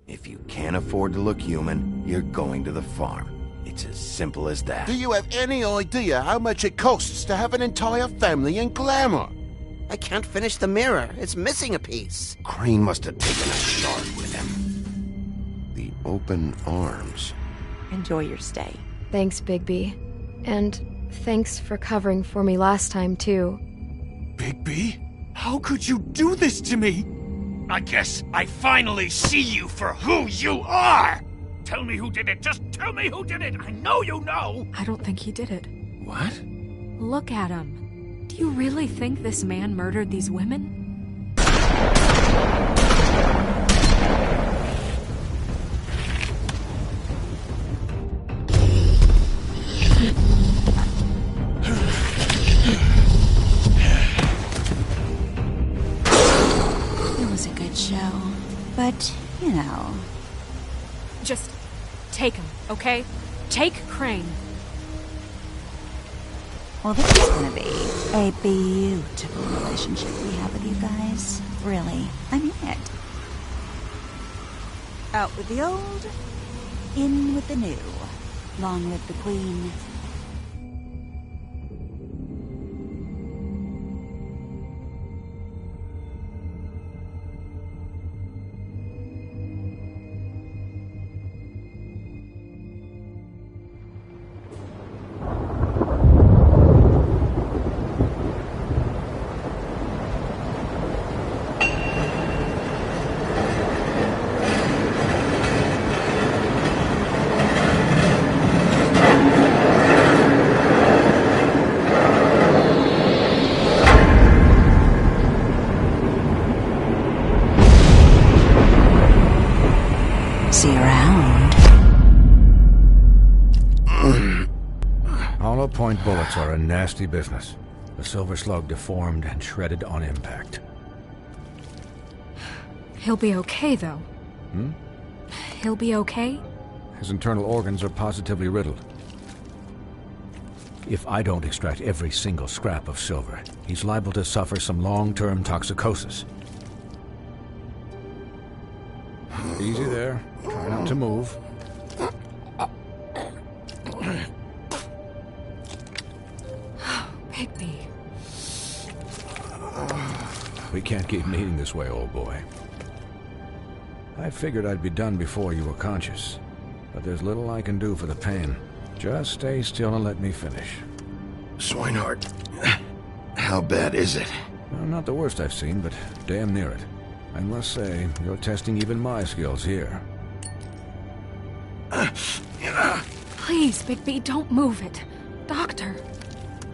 If you can't afford to look human, you're going to the farm. It's as simple as that. Do you have any idea how much it costs to have an entire family in glamour? I can't finish the mirror. It's missing a piece. Crane must have taken a shard with him. The open arms. Enjoy your stay. Thanks, Bigby. And thanks for covering for me last time, too. Bigby? How could you do this to me? I guess I finally see you for who you are! Tell me who did it! Just tell me who did it! I know you know! I don't think he did it. What? Look at him. Do you really think this man murdered these women? It was a good show, but, you know... Just take him, okay? Take Crane. Well, this is gonna be a beautiful relationship we have with you guys. Really, I mean it. Out with the old, in with the new. Long live the Queen. See you around. Hollow point bullets are a nasty business. The Silver Slug deformed and shredded on impact. He'll be okay, though. He'll be okay? His internal organs are positively riddled. If I don't extract every single scrap of silver, he's liable to suffer some long-term toxicosis. Easy there. Try not to move. Bigby. We can't keep meeting this way, old boy. I figured I'd be done before you were conscious, but there's little I can do for the pain. Just stay still and let me finish. Swinehart, how bad is it? Well, not the worst I've seen, but damn near it. I must say, you're testing even my skills here. Please, Bigby, don't move it. Doctor.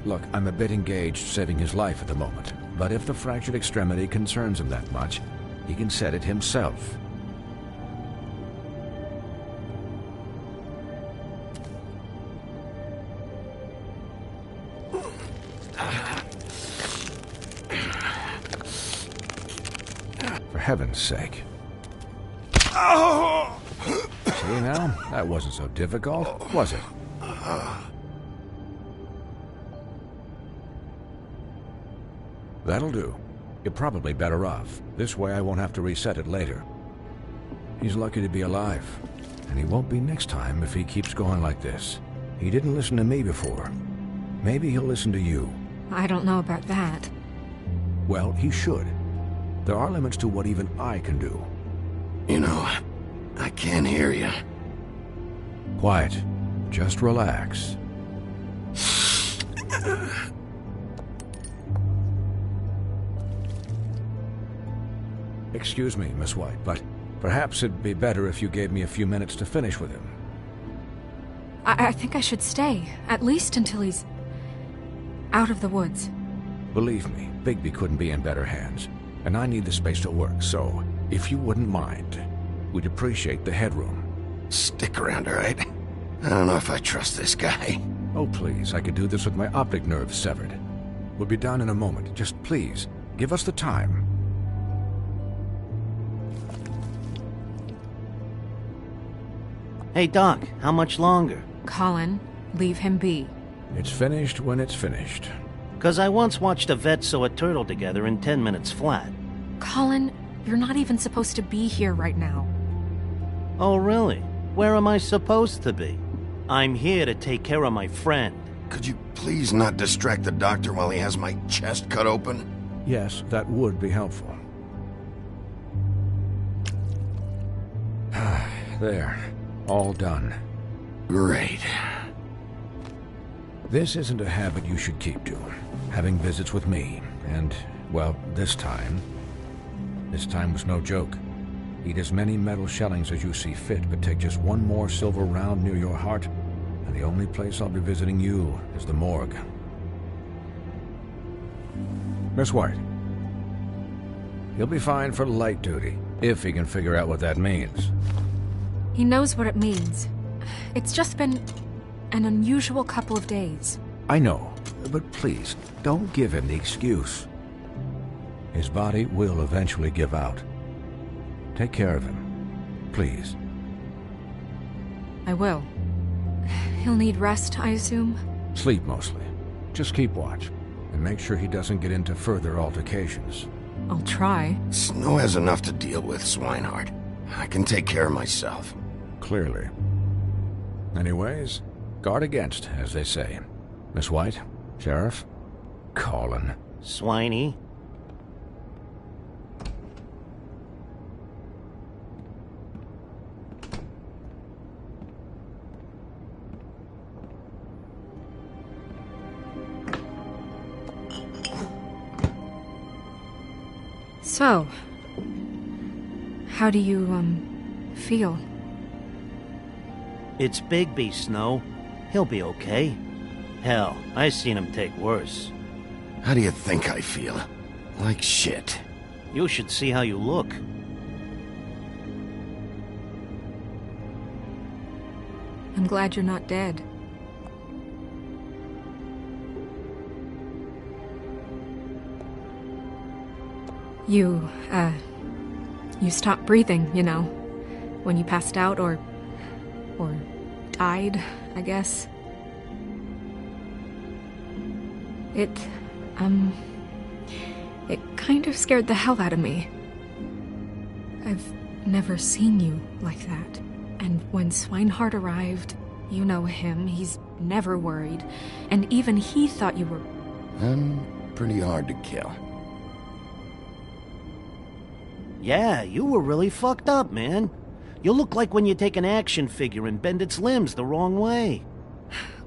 Look, I'm a bit engaged saving his life at the moment, but if the fractured extremity concerns him that much, he can set it himself. For heaven's sake. See now? That wasn't so difficult, was it? That'll do. You're probably better off. This way I won't have to reset it later. He's lucky to be alive. And he won't be next time if he keeps going like this. He didn't listen to me before. Maybe he'll listen to you. I don't know about that. Well, he should. There are limits to what even I can do. You know, I can't hear you. Quiet. Just relax. Excuse me, Miss White, but perhaps it'd be better if you gave me a few minutes to finish with him. I think I should stay, at least until he's out of the woods. Believe me, Bigby couldn't be in better hands, and I need the space to work, so if you wouldn't mind, we'd appreciate the headroom. Stick around, all right? I don't know if I trust this guy. Oh, please, I could do this with my optic nerve severed. We'll be done in a moment. Just please, give us the time. Hey, Doc, how much longer? Colin, leave him be. It's finished when it's finished. 'Cause I once watched a vet sew a turtle together in 10 minutes flat. Colin, you're not even supposed to be here right now. Oh, really? Where am I supposed to be? I'm here to take care of my friend. Could you please not distract the doctor while he has my chest cut open? Yes, that would be helpful. There. All done. Great. This isn't a habit you should keep to. Having visits with me. And, well, this time was no joke. Eat as many metal shellings as you see fit, but take just one more silver round near your heart, and the only place I'll be visiting you is the morgue. Miss White. He'll be fine for light duty, if he can figure out what that means. He knows what it means. It's just been an unusual couple of days. I know, but please, don't give him the excuse. His body will eventually give out. Take care of him, please. I will. He'll need rest, I assume? Sleep mostly. Just keep watch, and make sure he doesn't get into further altercations. I'll try. Snow has enough to deal with, Swinehart. I can take care of myself. Clearly. Anyways, guard against, as they say. Miss White, Sheriff, Colin. Swiney? So, how do you, feel? It's Bigby, Snow. He'll be okay. Hell, I seen him take worse. How do you think I feel? Like shit. You should see how you look. I'm glad you're not dead. You, You stopped breathing, you know, when you passed out or died, I guess. It kind of scared the hell out of me. I've never seen you like that. And when Swinehart arrived, you know him, he's never worried. And even he thought you were... I'm pretty hard to kill. Yeah, you were really fucked up, man. You look like when you take an action figure and bend its limbs the wrong way.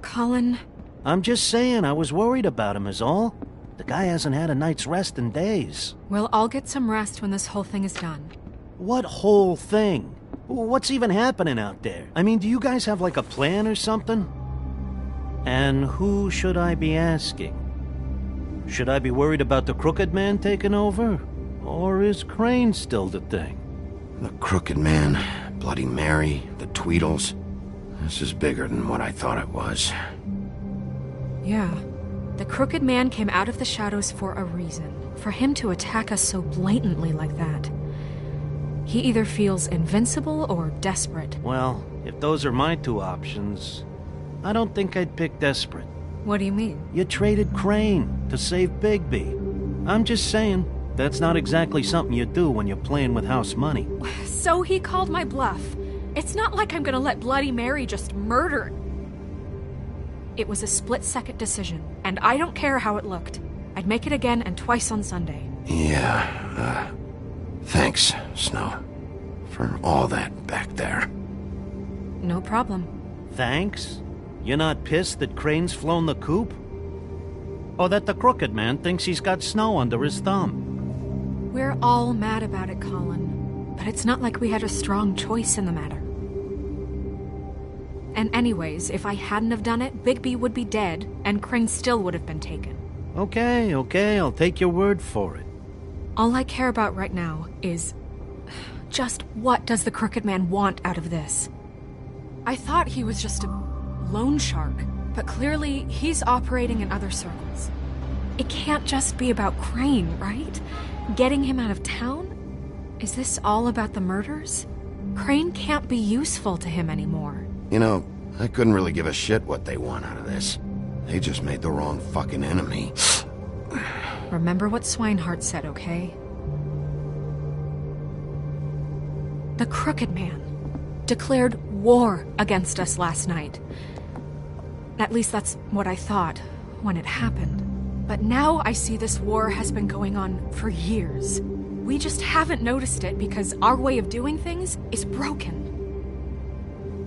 Colin... I'm just saying, I was worried about him is all. The guy hasn't had a night's rest in days. We'll all get some rest when this whole thing is done. What whole thing? What's even happening out there? I mean, do you guys have like a plan or something? And who should I be asking? Should I be worried about the Crooked Man taking over? Or is Crane still the thing? The Crooked Man, Bloody Mary, the Tweedles. This is bigger than what I thought it was. Yeah. The Crooked Man came out of the shadows for a reason. For him to attack us so blatantly like that. He either feels invincible or desperate. Well, if those are my two options, I don't think I'd pick desperate. What do you mean? You traded Crane to save Bigby. I'm just saying, that's not exactly something you do when you're playing with house money. So he called my bluff. It's not like I'm gonna let Bloody Mary just murder... It was a split-second decision, and I don't care how it looked. I'd make it again and twice on Sunday. Yeah, thanks, Snow, for all that back there. No problem. Thanks? You're not pissed that Crane's flown the coop? Or that the Crooked Man thinks he's got Snow under his thumb? We're all mad about it, Colin. But it's not like we had a strong choice in the matter. And anyways, if I hadn't have done it, Bigby would be dead, and Crane still would have been taken. Okay, I'll take your word for it. All I care about right now is... just what does the Crooked Man want out of this? I thought he was just a loan shark, but clearly he's operating in other circles. It can't just be about Crane, right? Getting him out of town? Is this all about the murders? Crane can't be useful to him anymore. You know, I couldn't really give a shit what they want out of this. They just made the wrong fucking enemy. Remember what Swinehart said, okay? The Crooked Man declared war against us last night. At least that's what I thought when it happened. But now I see this war has been going on for years. We just haven't noticed it because our way of doing things is broken.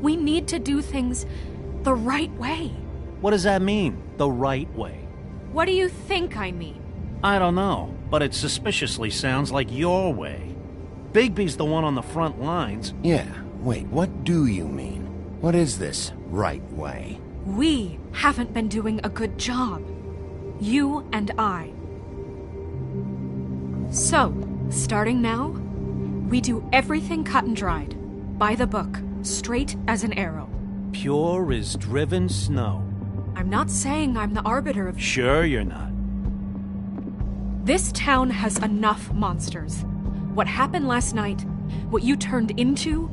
We need to do things the right way. What does that mean, the right way? What do you think I mean? I don't know, but it suspiciously sounds like your way. Bigby's the one on the front lines. Yeah, wait, what do you mean? What is this right way? We haven't been doing a good job. You and I. So, starting now, we do everything cut and dried. By the book. Straight as an arrow. Pure as driven snow. I'm not saying I'm the arbiter of... Sure you're not. This town has enough monsters. What happened last night, what you turned into,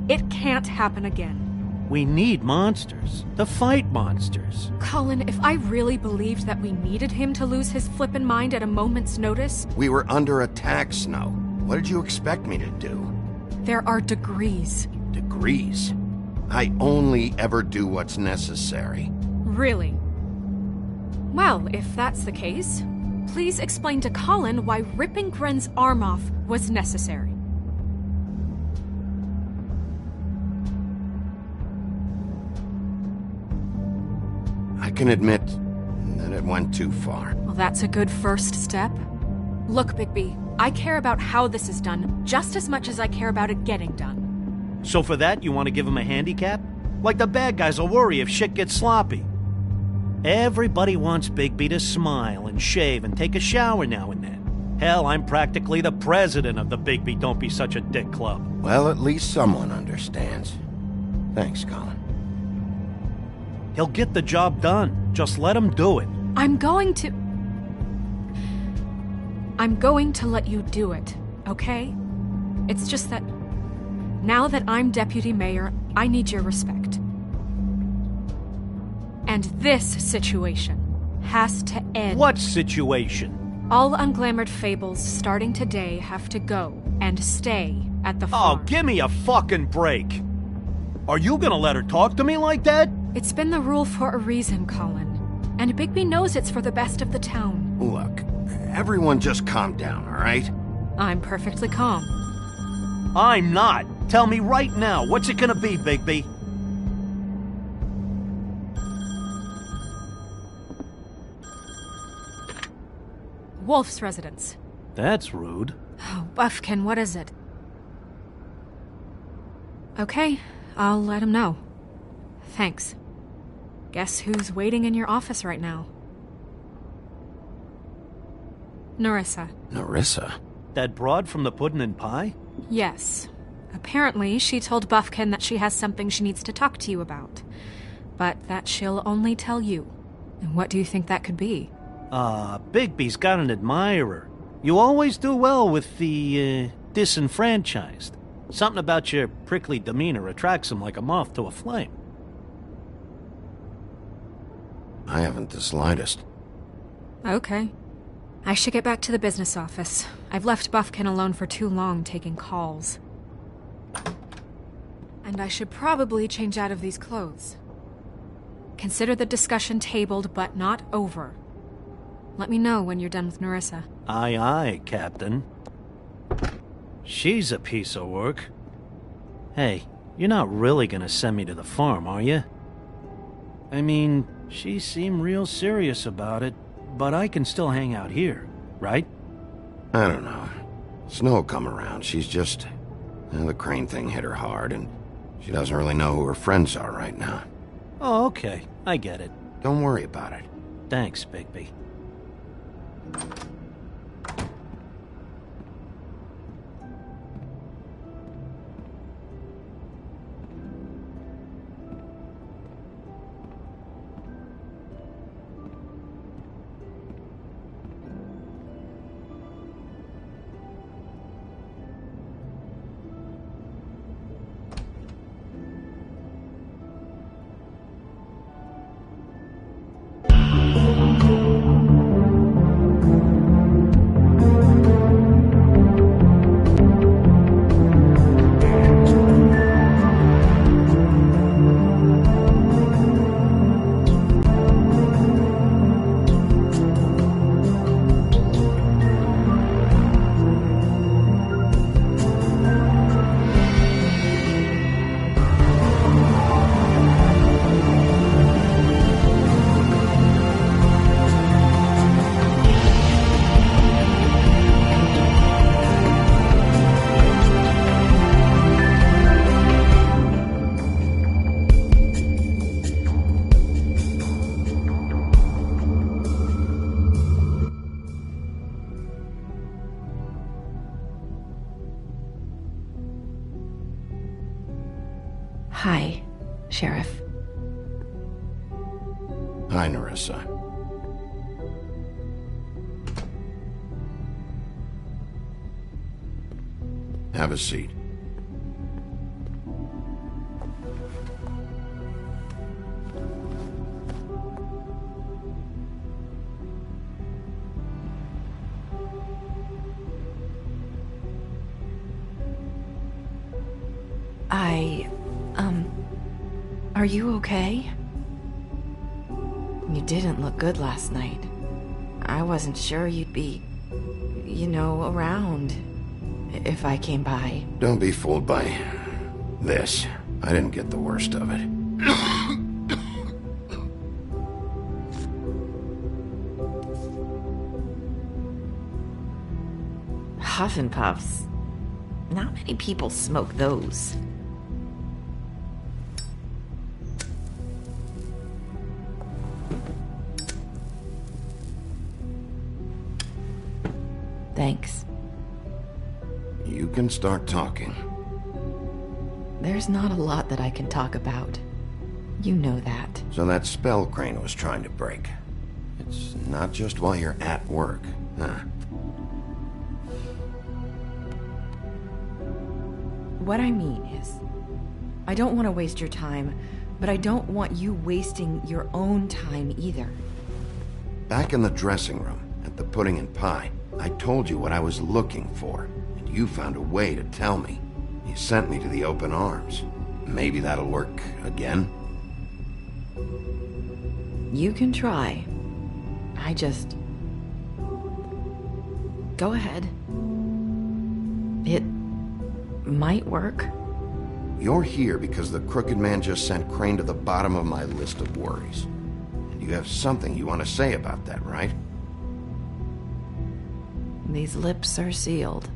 it can't happen again. We need monsters. To fight monsters. Colin, if I really believed that we needed him to lose his flippin' mind at a moment's notice... We were under attack, Snow. What did you expect me to do? There are degrees. Degrees? I only ever do what's necessary. Really? Well, if that's the case, please explain to Colin why ripping Gren's arm off was necessary. I can admit that it went too far. Well, that's a good first step. Look, Bigby, I care about how this is done just as much as I care about it getting done. So for that, you want to give him a handicap? Like the bad guys will worry if shit gets sloppy. Everybody wants Bigby to smile and shave and take a shower now and then. Hell, I'm practically the president of the Bigby Don't Be Such a Dick Club. Well, at least someone understands. Thanks, Colin. He'll get the job done. Just let him do it. I'm going to let you do it, okay? It's just that now that I'm deputy mayor, I need your respect. And this situation has to end. What situation? All unglamored fables starting today have to go and stay at the Oh, farm. give me a fucking break. Are you gonna let her talk to me like that? It's been the rule for a reason, Colin. And Bigby knows it's for the best of the town. Look, everyone just calm down, all right? I'm perfectly calm. I'm not. Tell me right now, what's it gonna be, Bigby? Wolf's residence. That's rude. Oh, Buffkin, what is it? Okay, I'll let him know. Thanks. Guess who's waiting in your office right now? Nerissa. Nerissa? That broad from the puddin' and pie? Yes. Apparently, she told Buffkin that she has something she needs to talk to you about. But that she'll only tell you. And what do you think that could be? Bigby's got an admirer. You always do well with the, disenfranchised. Something about your prickly demeanor attracts him like a moth to a flame. I haven't the slightest. Okay. I should get back to the business office. I've left Buffkin alone for too long taking calls. And I should probably change out of these clothes. Consider the discussion tabled, but not over. Let me know when you're done with Nerissa. Aye, aye, Captain. She's a piece of work. Hey, you're not really gonna send me to the farm, are you? I mean, she seemed real serious about it, but I can still hang out here, right? I don't know. Snow come around. She's just... the crane thing hit her hard, and she doesn't really know who her friends are right now. Oh, okay. I get it. Don't worry about it. Thanks, Bigby. Hi, Sheriff. Hi, Nerissa. Have a seat. Are you okay? You didn't look good last night. I wasn't sure you'd be, around if I came by. Don't be fooled by this. I didn't get the worst of it. Huff and Puffs. Not many people smoke those. Thanks. You can start talking. There's not a lot that I can talk about. You know that. So that spell Crane was trying to break. It's not just while you're at work, huh? What I mean is, I don't want to waste your time, but I don't want you wasting your own time either. Back in the dressing room, at the pudding and pie, I told you what I was looking for, and you found a way to tell me. You sent me to the open arms. Maybe that'll work again? You can try. Go ahead. It might work. You're here because the Crooked Man just sent Crane to the bottom of my list of worries. And you have something you want to say about that, right? These lips are sealed.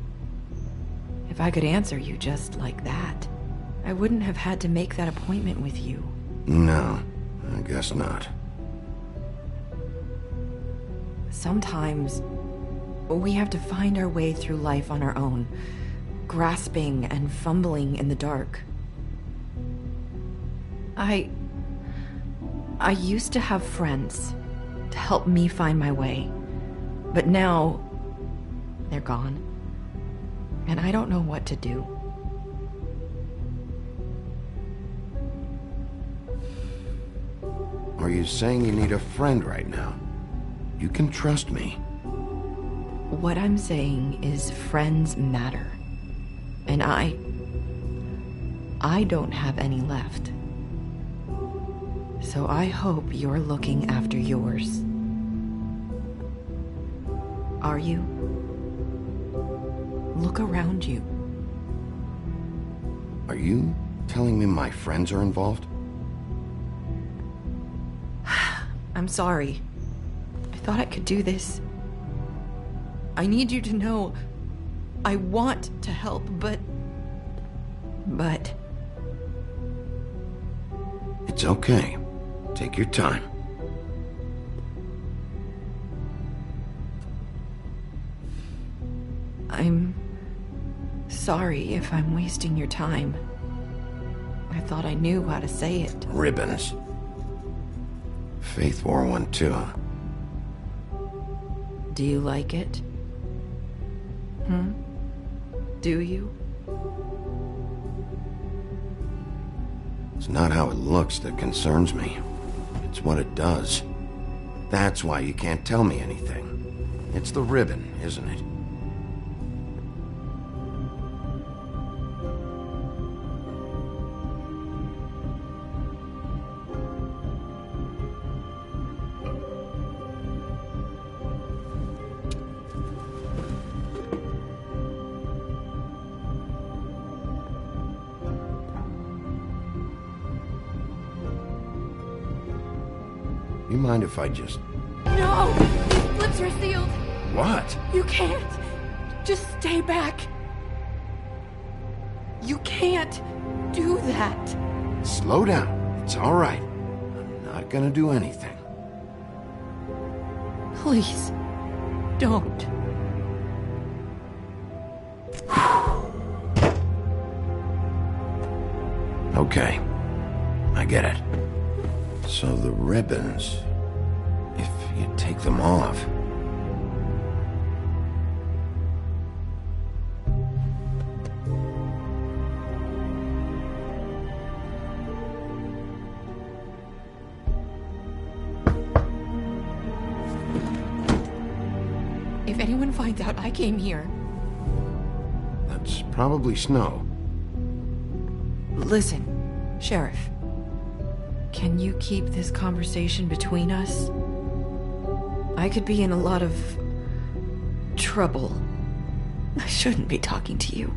If I could answer you just like that, I wouldn't have had to make that appointment with you. No, I guess not. Sometimes we have to find our way through life on our own, grasping and fumbling in the dark. I used to have friends to help me find my way, but now they're gone, and I don't know what to do. Are you saying you need a friend right now? You can trust me. What I'm saying is friends matter. And I don't have any left. So I hope you're looking after yours. Are you? Look around you. Are you telling me my friends are involved? I'm sorry. I thought I could do this. I need you to know I want to help, but... It's okay. Take your time. I'm sorry if I'm wasting your time. I thought I knew how to say it. Ribbons. Faith wore one too. Do you like it? Do you? It's not how it looks that concerns me. It's what it does. That's why you can't tell me anything. It's the ribbon, isn't it? You mind if I just... No! These lips are sealed! What? You can't! Just stay back! You can't do that! Slow down. It's all right. I'm not gonna do anything. Please, don't. Okay. I get it. So the ribbons, if you take them off... If anyone finds out I came here... That's probably Snow. Listen, Sheriff. Can you keep this conversation between us? I could be in a lot of... trouble. I shouldn't be talking to you.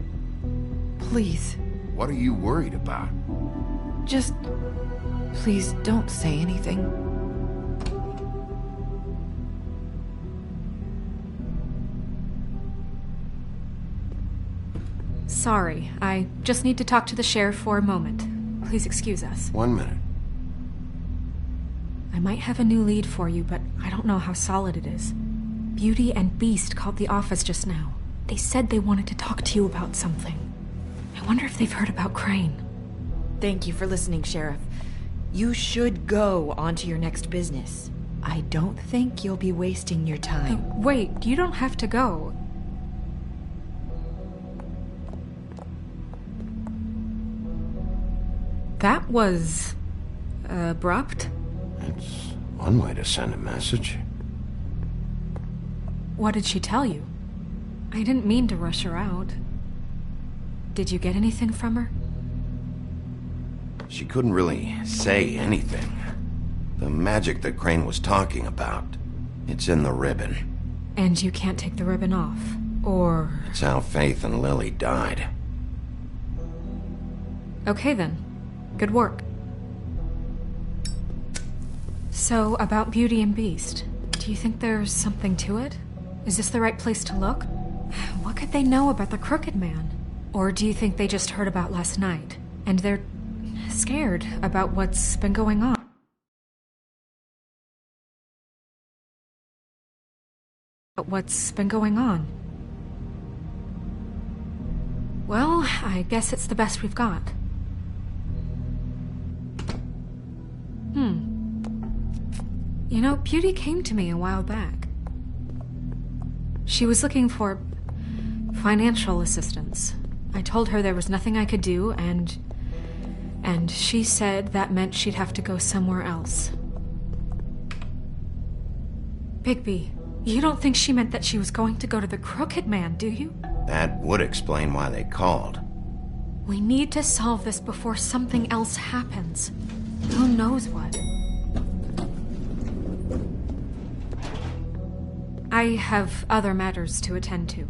Please. What are you worried about? Just... please don't say anything. Sorry, I just need to talk to the sheriff for a moment. Please excuse us. 1 minute. I might have a new lead for you, but I don't know how solid it is. Beauty and Beast called the office just now. They said they wanted to talk to you about something. I wonder if they've heard about Crane. Thank you for listening, Sheriff. You should go on to your next business. I don't think you'll be wasting your time. Wait, you don't have to go. That was... abrupt? It's one way to send a message. What did she tell you? I didn't mean to rush her out. Did you get anything from her? She couldn't really say anything. The magic that Crane was talking about, it's in the ribbon. And you can't take the ribbon off, or... It's how Faith and Lily died. Okay then. Good work. So, about Beauty and Beast, do you think there's something to it? Is this the right place to look? What could they know about the Crooked Man? Or do you think they just heard about last night, and they're scared about what's been going on? What's been going on? Well, I guess it's the best we've got. You know, Beauty came to me a while back. She was looking for financial assistance. I told her there was nothing I could do, and she said that meant she'd have to go somewhere else. Bigby, you don't think she meant that she was going to go to the Crooked Man, do you? That would explain why they called. We need to solve this before something else happens. Who knows what? I have other matters to attend to.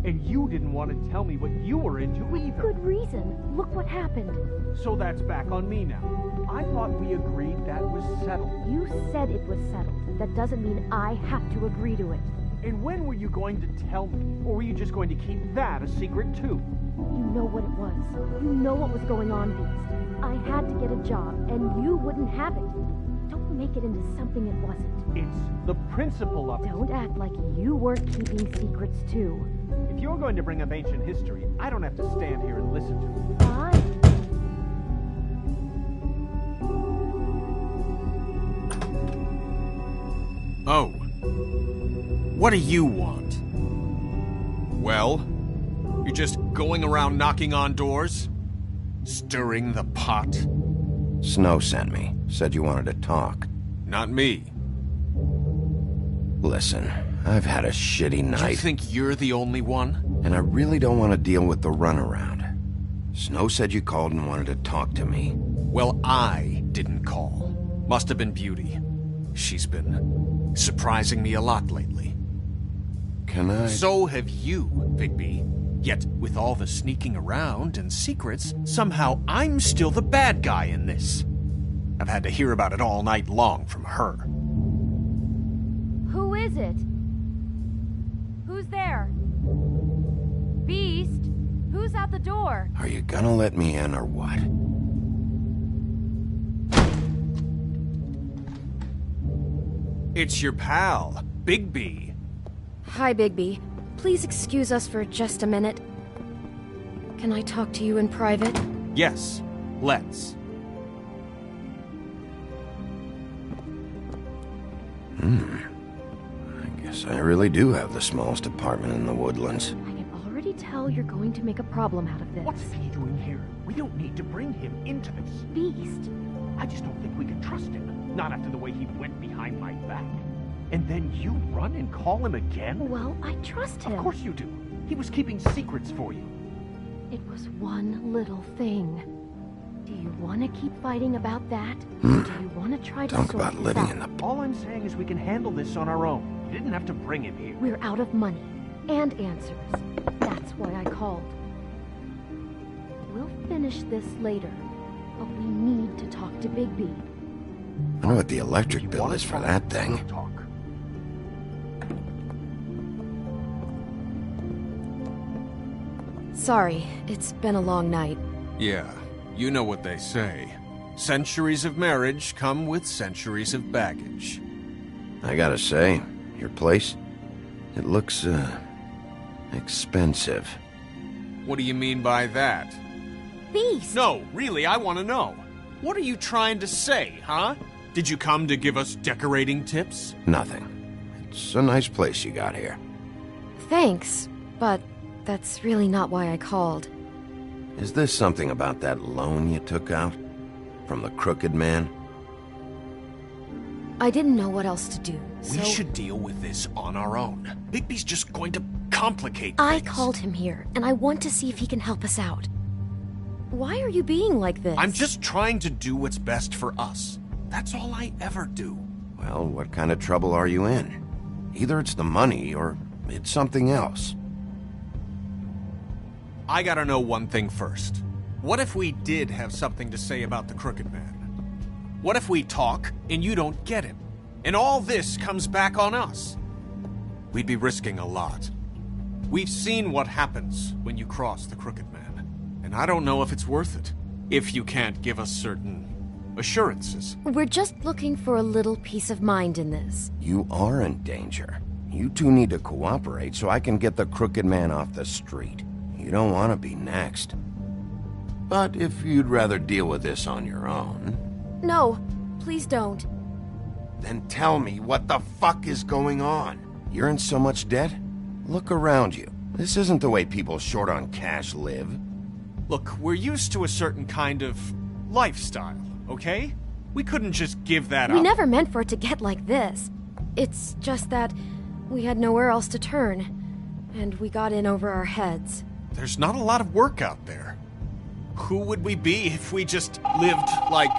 And you didn't want to tell me what you were into either. Good reason. Look what happened. So that's back on me now. I thought we agreed that was settled. You said it was settled. That doesn't mean I have to agree to it. And when were you going to tell me? Or were you just going to keep that a secret too? You know what it was. You know what was going on, Beast. I had to get a job, and you wouldn't have it. Don't make it into something it wasn't. It's the principle of it. Don't act like you weren't keeping secrets too. If you're going to bring up ancient history, I don't have to stand here and listen to it. Fine. Oh. What do you want? Well, you're just going around knocking on doors? Stirring the pot? Snow sent me. Said you wanted to talk. Not me. Listen, I've had a shitty night. You think you're the only one? And I really don't want to deal with the runaround. Snow said you called and wanted to talk to me. Well, I didn't call. Must have been Beauty. She's been surprising me a lot lately. Can I? So have you, Bigby. Yet, with all the sneaking around and secrets, somehow I'm still the bad guy in this. I've had to hear about it all night long from her. Who is it? Who's there? Beast? Who's out the door? Are you gonna let me in or what? It's your pal, Bigby. Hi, Bigby. Please excuse us for just a minute. Can I talk to you in private? Yes, let's. I guess I really do have the smallest apartment in the Woodlands. I can already tell you're going to make a problem out of this. What's he doing here? We don't need to bring him into this. Beast? I just don't think we can trust him. Not after the way he went behind my back. And then you run and call him again? Well, I trust him. Of course you do. He was keeping secrets for you. It was one little thing. Do you want to keep fighting about that? Or do you want to try to Talk sort about this living out? in the... All I'm saying is we can handle this on our own. You didn't have to bring him here. We're out of money and answers. That's why I called. We'll finish this later, but we need to talk to Bigby. I know what the electric bill is for that thing. Talk. Sorry, it's been a long night. Yeah, you know what they say. Centuries of marriage come with centuries of baggage. I gotta say, your place, it looks, expensive. What do you mean by that? Beast! No, really, I want to know. What are you trying to say, huh? Did you come to give us decorating tips? Nothing. It's a nice place you got here. Thanks, but that's really not why I called. Is this something about that loan you took out? From the crooked man? I didn't know what else to do, so... We should deal with this on our own. Bigby's just going to complicate I things. called him here, and I want to see if he can help us out. Why are you being like this? I'm just trying to do what's best for us. That's all I ever do. Well, what kind of trouble are you in? Either it's the money, or it's something else. I gotta know one thing first. What if we did have something to say about the Crooked Man? What if we talk and you don't get him? And all this comes back on us? We'd be risking a lot. We've seen what happens when you cross the Crooked Man. And I don't know if it's worth it. If you can't give us certain assurances. We're just looking for a little peace of mind in this. You are in danger. You two need to cooperate so I can get the Crooked Man off the street. You don't want to be next. But if you'd rather deal with this on your own... No, please don't. Then tell me what the fuck is going on. You're in so much debt? Look around you. This isn't the way people short on cash live. Look, we're used to a certain kind of lifestyle, okay? We couldn't just give that up. We never meant for it to get like this. It's just that we had nowhere else to turn, and we got in over our heads. There's not a lot of work out there. Who would we be if we just lived like...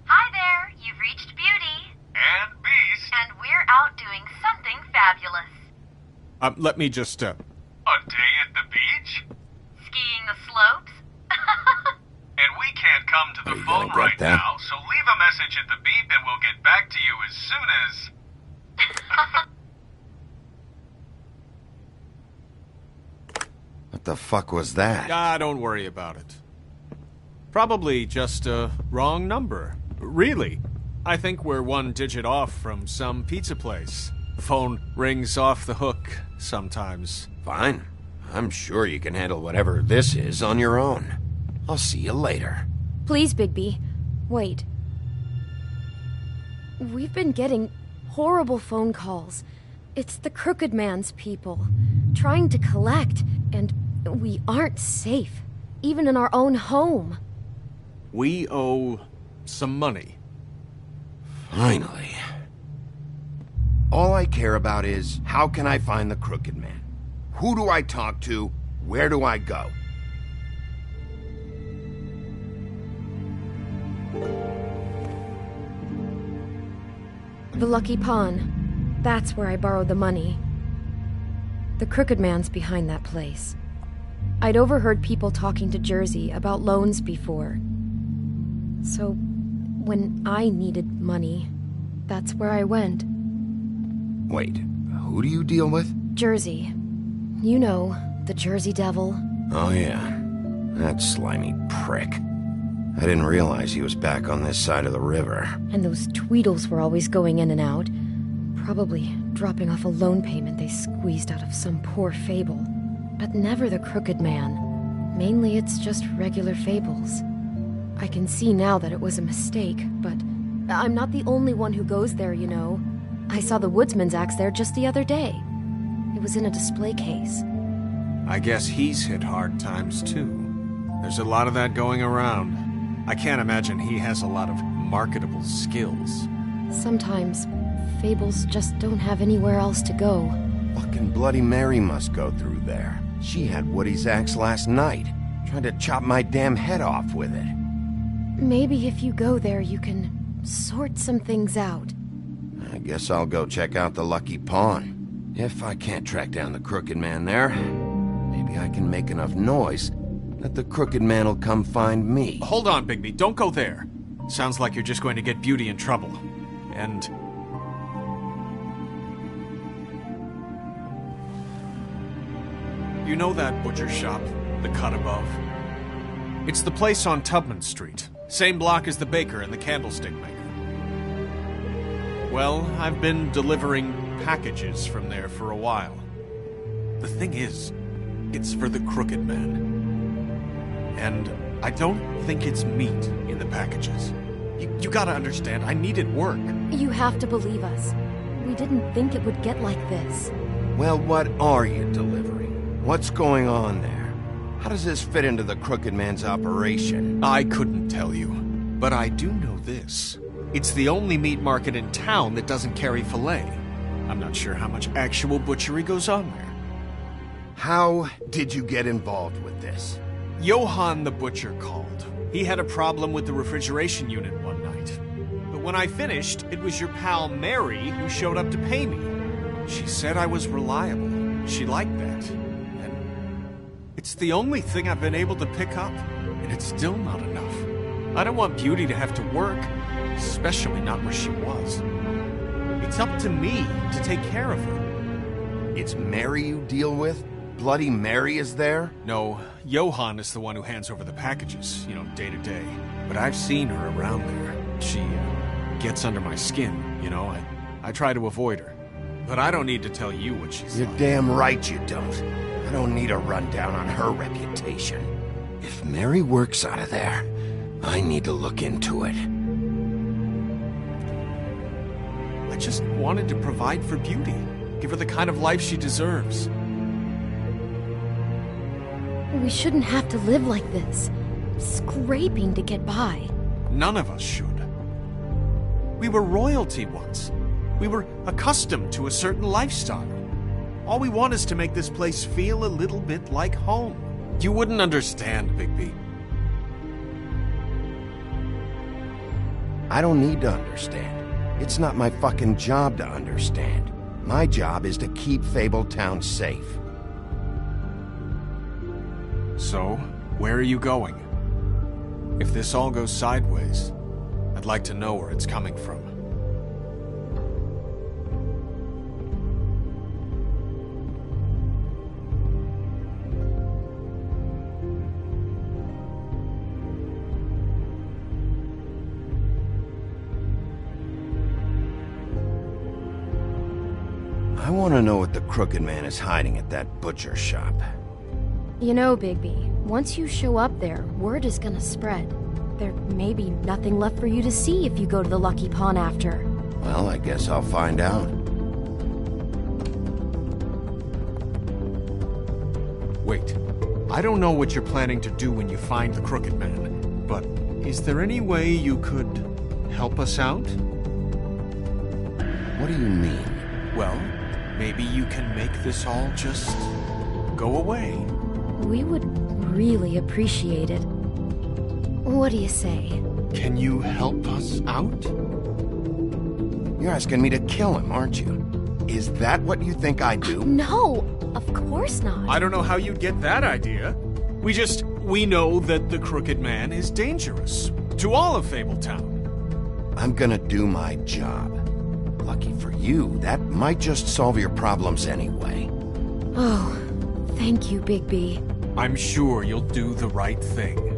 Hi there, you've reached Beauty. And Beast. And we're out doing something fabulous. Let me just, A day at the beach? Skiing the slopes? And we can't come to the phone right now, so leave a message at the beep and we'll get back to you as soon as... What the fuck was that? don't worry about it. Probably just a wrong number. Really. I think we're one digit off from some pizza place. Phone rings off the hook sometimes. Fine. I'm sure you can handle whatever this is on your own. I'll see you later. Please, Bigby. Wait. We've been getting horrible phone calls. It's the Crooked Man's people, trying to collect, and we aren't safe, even in our own home. We owe some money. Finally. All I care about is, how can I find the Crooked Man? Who do I talk to? Where do I go? The Lucky Pawn. That's where I borrowed the money. The Crooked Man's behind that place. I'd overheard people talking to Jersey about loans before. So, when I needed money, that's where I went. Wait, who do you deal with? Jersey. You know, the Jersey Devil. Oh yeah, that slimy prick. I didn't realize he was back on this side of the river. And those Tweedles were always going in and out. Probably dropping off a loan payment they squeezed out of some poor fable. But never the Crooked Man. Mainly it's just regular fables. I can see now that it was a mistake, but I'm not the only one who goes there, you know. I saw the Woodsman's axe there just the other day. It was in a display case. I guess he's hit hard times too. There's a lot of that going around. I can't imagine he has a lot of marketable skills. Sometimes, fables just don't have anywhere else to go. Fucking Bloody Mary must go through there. She had Woody's axe last night. Tried to chop my damn head off with it. Maybe if you go there, you can sort some things out. I guess I'll go check out the Lucky Pawn. If I can't track down the Crooked Man there, maybe I can make enough noise that the Crooked Man will come find me. Hold on, Bigby. Don't go there. Sounds like you're just going to get Beauty in trouble. And... you know that butcher shop, the cut above? It's the place on Tubman Street. Same block as the baker and the candlestick maker. Well, I've been delivering packages from there for a while. The thing is, it's for the Crooked Man. And I don't think it's meat in the packages. You gotta understand, I needed work. You have to believe us. We didn't think it would get like this. Well, what are you delivering? What's going on there? How does this fit into the Crooked Man's operation? I couldn't tell you, but I do know this. It's the only meat market in town that doesn't carry filet. I'm not sure how much actual butchery goes on there. How did you get involved with this? Johann the butcher called. He had a problem with the refrigeration unit one night. But when I finished, it was your pal Mary who showed up to pay me. She said I was reliable. She liked that. And it's the only thing I've been able to pick up, and it's still not enough. I don't want Beauty to have to work, especially not where she was. It's up to me to take care of her. It's Mary you deal with? Bloody Mary is there? No, Johann is the one who hands over the packages, day to day. But I've seen her around there. She gets under my skin, I try to avoid her. But I don't need to tell you what she's You're like. damn right you don't. I don't need a rundown on her reputation. If Mary works out of there, I need to look into it. I just wanted to provide for Beauty. Give her the kind of life she deserves. We shouldn't have to live like this, scraping to get by. None of us should. We were royalty once. We were accustomed to a certain lifestyle. All we want is to make this place feel a little bit like home. You wouldn't understand, Bigby. I don't need to understand. It's not my fucking job to understand. My job is to keep Fabletown safe. So, where are you going? If this all goes sideways, I'd like to know where it's coming from. I want to know what the Crooked Man is hiding at that butcher shop. You know, Bigby, once you show up there, word is gonna spread. There may be nothing left for you to see if you go to the Lucky Pawn after. Well, I guess I'll find out. Wait. I don't know what you're planning to do when you find the Crooked Man, but is there any way you could help us out? What do you mean? Well, maybe you can make this all just go away. We would really appreciate it. What do you say? Can you help us out? You're asking me to kill him, aren't you? Is that what you think I do? No, of course not. I don't know how you'd get that idea. We know that the Crooked Man is dangerous to all of Fabletown. I'm gonna do my job. Lucky for you, that might just solve your problems anyway. Oh, thank you, Bigby. I'm sure you'll do the right thing.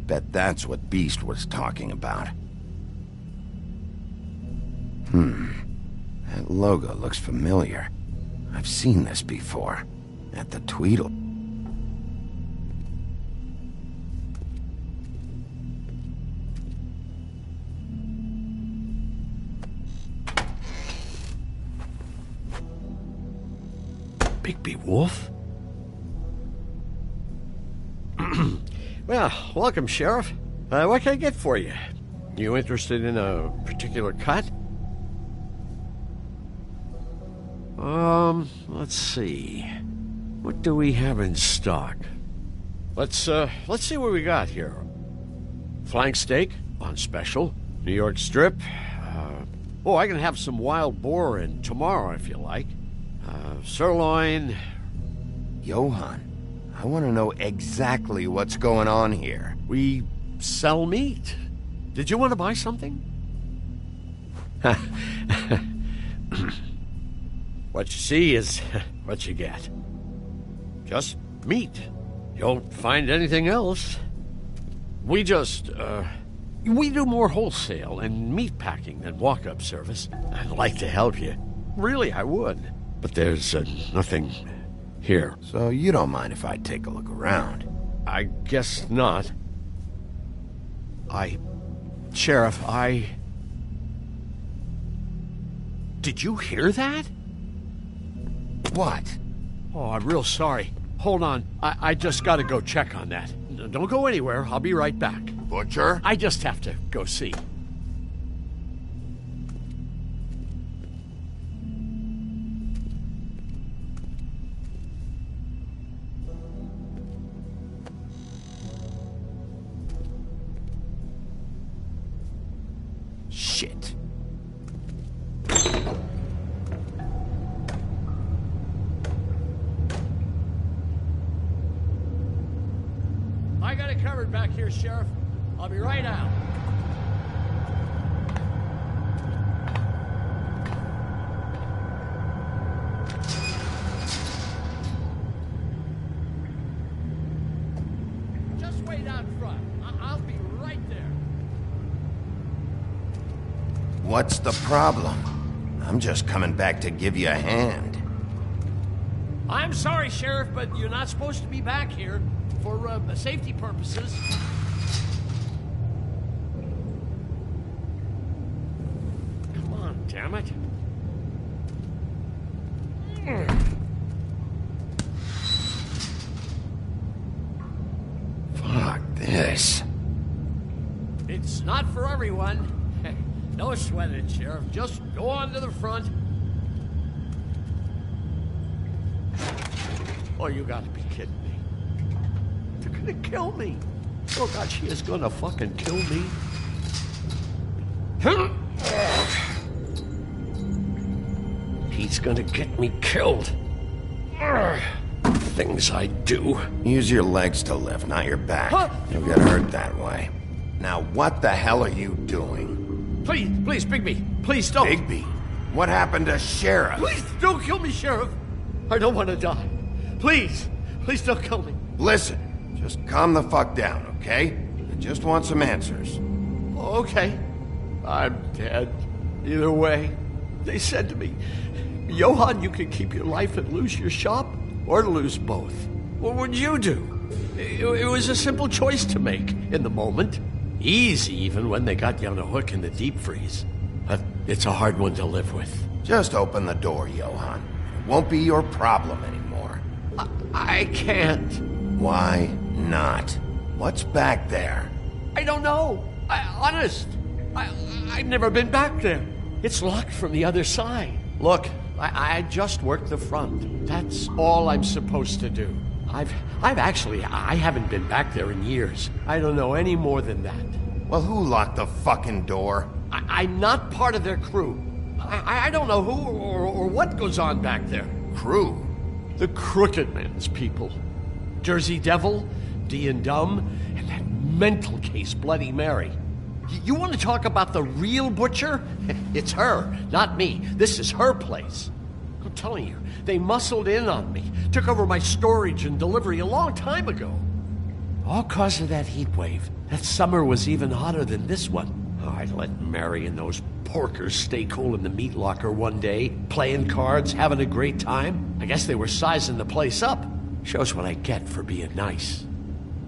Bet that's what Beast was talking about. That logo looks familiar. I've seen this before. At the Tweedle. Bigby Wolf? Well, welcome, Sheriff. What can I get for you? You interested in a particular cut? Let's see. What do we have in stock? Let's see what we got here. Flank steak on special. New York strip. I can have some wild boar in tomorrow if you like. Sirloin. Johann, I want to know exactly what's going on here. We sell meat. Did you want to buy something? What you see is what you get. Just meat. You won't find anything else. We do more wholesale and meat packing than walk-up service. I'd like to help you. Really, I would. But there's nothing here. So you don't mind if I take a look around? I guess not. Sheriff, Did you hear that? What? Oh, I'm real sorry. Hold on. I just gotta go check on that. Don't go anywhere. I'll be right back. Butcher? I just have to go see. Shit. I got it covered back here, Sheriff. I'll be right out. Just wait out front. I'll be right there. What's the problem? I'm just coming back to give you a hand. I'm sorry, Sheriff, but you're not supposed to be back here for safety purposes. Come on, damn it. Fuck this. It's not for everyone. No sweat it, Sheriff. Just go on to the front. Oh, you gotta be kidding me. They're gonna kill me. Oh God, she is gonna fucking kill me. He's gonna get me killed. Things I do. Use your legs to lift, not your back. Huh? You'll get hurt that way. Now, what the hell are you doing? Please, Bigby. Please don't. Bigby? What happened to Sheriff? Please don't kill me, Sheriff. I don't want to die. Please don't kill me. Listen, just calm the fuck down, okay? I just want some answers. Okay. I'm dead. Either way. They said to me, Johann, you can keep your life and lose your shop, or lose both. What would you do? It was a simple choice to make in the moment. Easy, even when they got you on a hook in the deep freeze. But it's a hard one to live with. Just open the door, Johann. It won't be your problem anymore. I can't. Why not? What's back there? I don't know. Honest. I've never been back there. It's locked from the other side. Look, I just worked the front. That's all I'm supposed to do. I haven't been back there in years. I don't know any more than that. Well, who locked the fucking door? I'm not part of their crew. I don't know who or what goes on back there. Crew? The Crooked Man's people. Jersey Devil, D and Dumb, and that mental case Bloody Mary. You want to talk about the real butcher? It's her, not me. This is her place. I'm telling you, they muscled in on me, took over my storage and delivery a long time ago. All cause of that heat wave. That summer was even hotter than this one. Oh, I let Mary and those porkers stay cool in the meat locker one day, playing cards, having a great time. I guess they were sizing the place up. Shows what I get for being nice.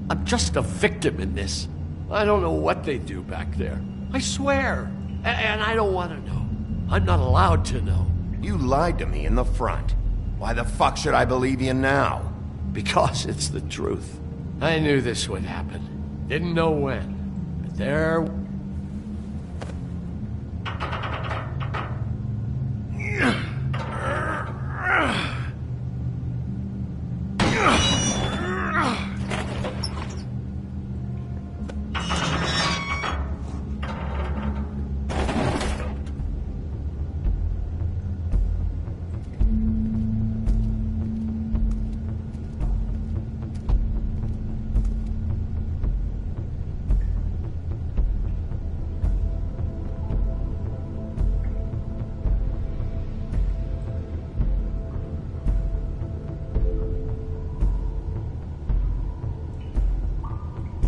I'm just a victim in this. I don't know what they do back there. I swear. And I don't want to know. I'm not allowed to know. You lied to me in the front. Why the fuck should I believe you now? Because it's the truth. I knew this would happen. Didn't know when. But there...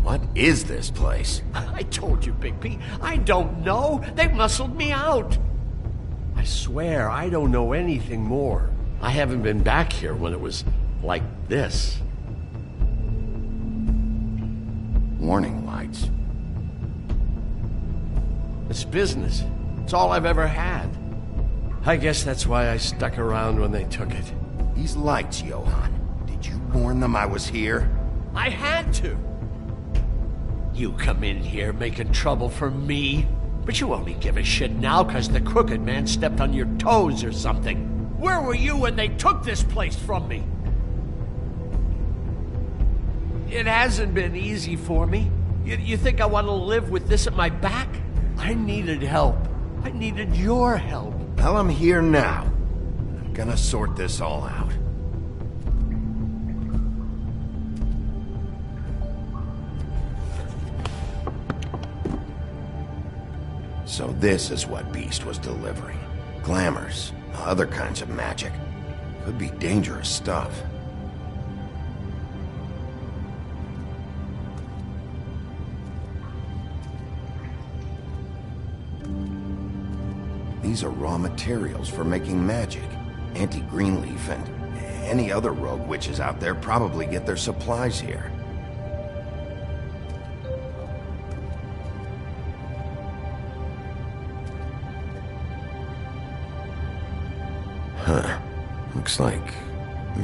What is this place? I told you, Bigby. I don't know. They muscled me out. I swear, I don't know anything more. I haven't been back here when it was like this. Warning lights. It's business. It's all I've ever had. I guess that's why I stuck around when they took it. These lights, Johann. Did you warn them I was here? I had to. You come in here making trouble for me, but you only give a shit now because the Crooked Man stepped on your toes or something. Where were you when they took this place from me? It hasn't been easy for me. You think I want to live with this at my back? I needed help. I needed your help. Well, I'm here now. I'm gonna sort this all out. So this is what Beast was delivering. Glamours, other kinds of magic. Could be dangerous stuff. These are raw materials for making magic. Auntie Greenleaf and any other rogue witches out there probably get their supplies here. Huh. Looks like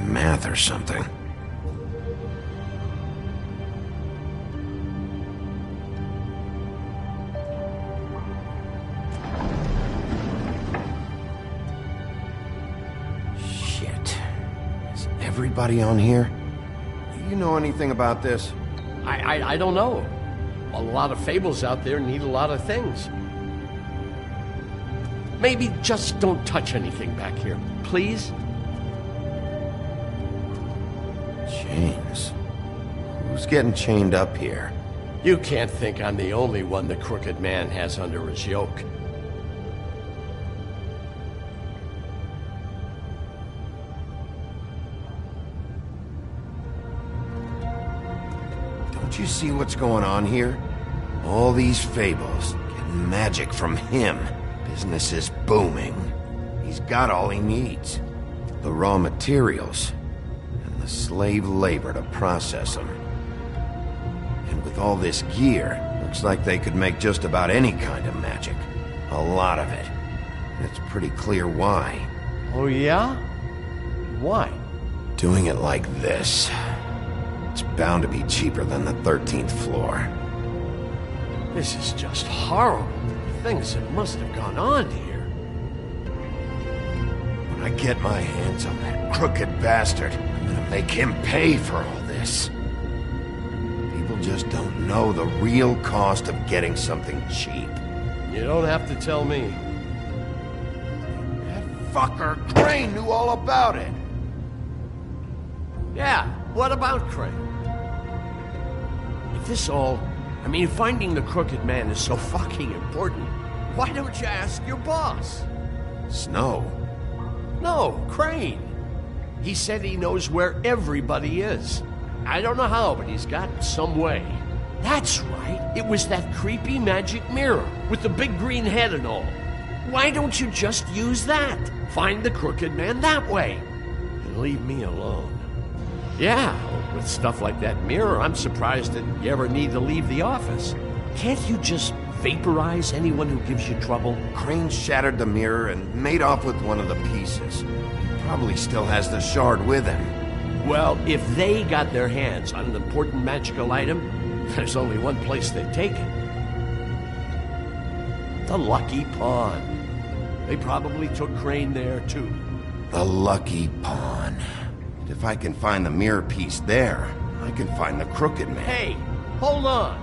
math or something. Shit. Is everybody on here? you know anything about this? I don't know. A lot of fables out there need a lot of things. Maybe just don't touch anything back here, please? Chains? Who's getting chained up here? You can't think I'm the only one the Crooked Man has under his yoke. Don't you see what's going on here? All these fables, getting magic from him. Business is booming. He's got all he needs. The raw materials, and the slave labor to process them. And with all this gear, looks like they could make just about any kind of magic. A lot of it. And it's pretty clear why. Oh yeah? Why? Doing it like this. It's bound to be cheaper than the 13th floor. This is just horrible. Things that must have gone on here. When I get my hands on that crooked bastard, I'm gonna make him pay for all this. People just don't know the real cost of getting something cheap. You don't have to tell me. That fucker Crane knew all about it. Yeah, what about Crane? If this all... I mean, finding the Crooked Man is so fucking important. Why don't you ask your boss? Snow? No, Crane. He said he knows where everybody is. I don't know how, but he's got some way. That's right. It was that creepy magic mirror with the big green head and all. Why don't you just use that? Find the Crooked Man that way. And leave me alone. Yeah, with stuff like that mirror, I'm surprised that you ever need to leave the office. Can't you just vaporize anyone who gives you trouble? Crane shattered the mirror and made off with one of the pieces. He probably still has the shard with him. Well, if they got their hands on an important magical item, there's only one place they'd take it. The Lucky Pawn. They probably took Crane there, too. The Lucky Pawn. If I can find the mirror piece there, I can find the Crooked Man. Hey, hold on.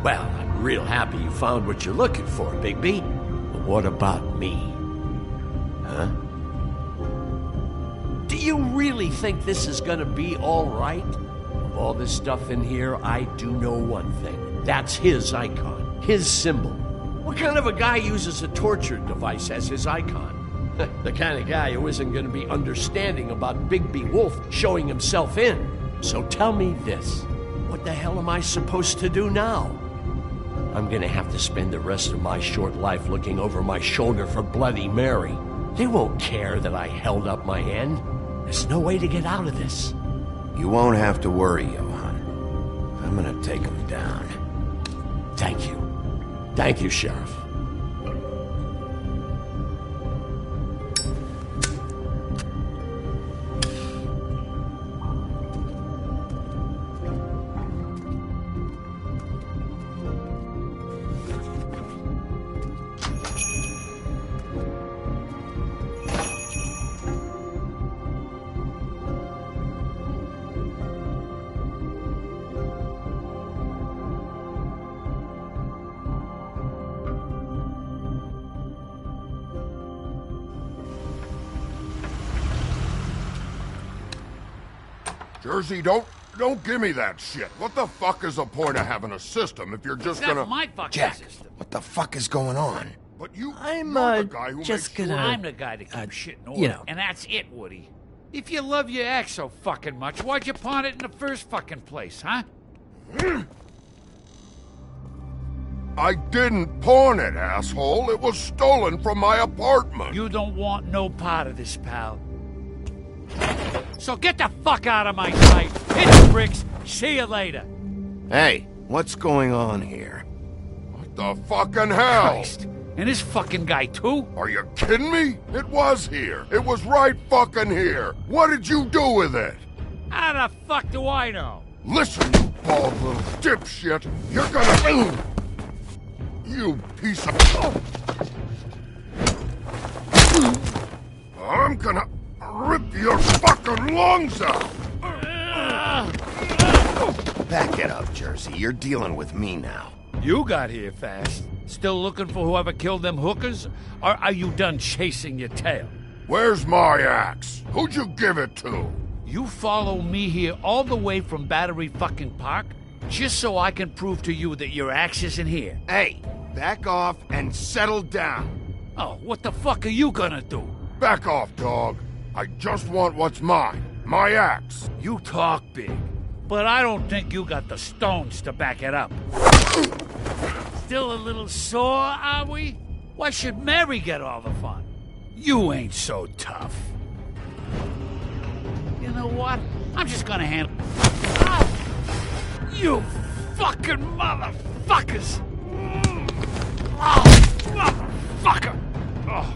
Well, I'm real happy you found what you're looking for, Bigby. But what about me? Huh? Do you really think this is gonna be all right? Of all this stuff in here, I do know one thing. That's his icon, his symbol. What kind of a guy uses a torture device as his icon? The kind of guy who isn't going to be understanding about Bigby Wolf showing himself in. So tell me this. What the hell am I supposed to do now? I'm going to have to spend the rest of my short life looking over my shoulder for Bloody Mary. They won't care that I held up my end. There's no way to get out of this. You won't have to worry, Johan. I'm going to take him down. Thank you. Thank you, Sheriff. Jersey, don't give me that shit. What the fuck is the point of having a system if you're just gonna... That's my fucking Jack, system. what the fuck is going on? But you're the guy who just makes gonna... sure... I'm the guy to keep shit in order. you know. And that's it, Woody. If you love your ex so fucking much, why'd you pawn it in the first fucking place, huh? I didn't pawn it, asshole. It was stolen from my apartment. You don't want no part of this, pal. So get the fuck out of my sight. Hit the bricks. See you later. Hey, what's going on here? What the fucking hell? Christ. And this fucking guy, too? Are you kidding me? It was here. It was right fucking here. What did you do with it? How the fuck do I know? Listen, you bald little dipshit. You're gonna... You piece of... I'm gonna rip your fucking lungs out. Back it up, Jersey. You're dealing with me now. You got here fast. Still looking for whoever killed them hookers? Or are you done chasing your tail? Where's my axe? Who'd you give it to? You follow me here all the way from Battery fucking Park just so I can prove to you that your axe isn't here. Hey, back off and settle down. Oh, what the fuck are you gonna do? Back off, dog. I just want what's mine. My axe. You talk big, but I don't think you got the stones to back it up. Still a little sore, are we? Why should Mary get all the fun? You ain't so tough. You know what? I'm just gonna handle... Ah! You fucking motherfuckers! Oh, motherfucker! Oh.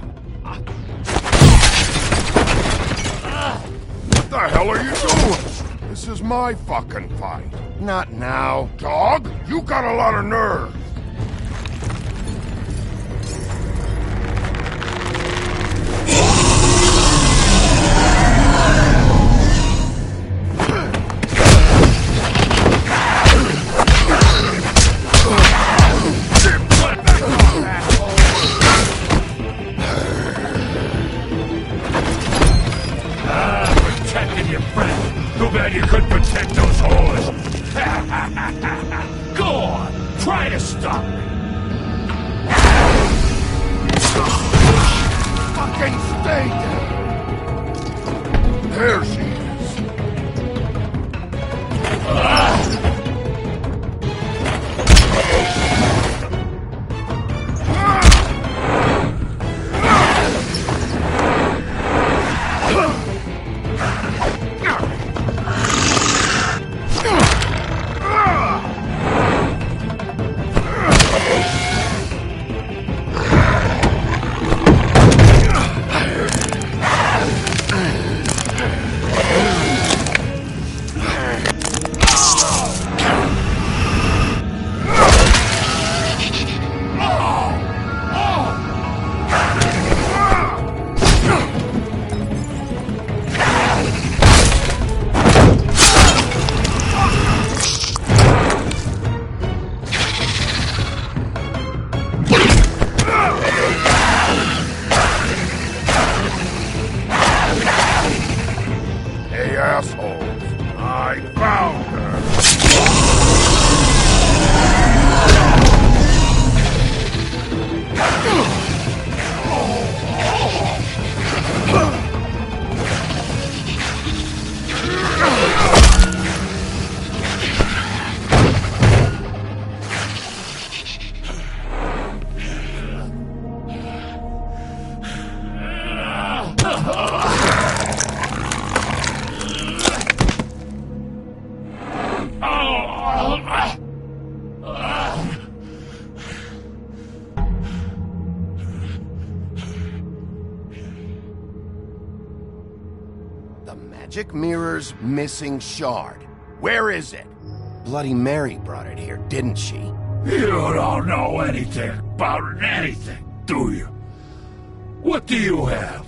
What the hell are you doing? This is my fucking fight. Not now. Dog, you got a lot of nerve. Protecting your friend. Too bad you couldn't protect those whores. Go on, try to stop me. Fucking stay down. There she is. The magic mirror's missing shard. Where is it? Bloody Mary brought it here, didn't she? You don't know anything about anything, do you? What do you have?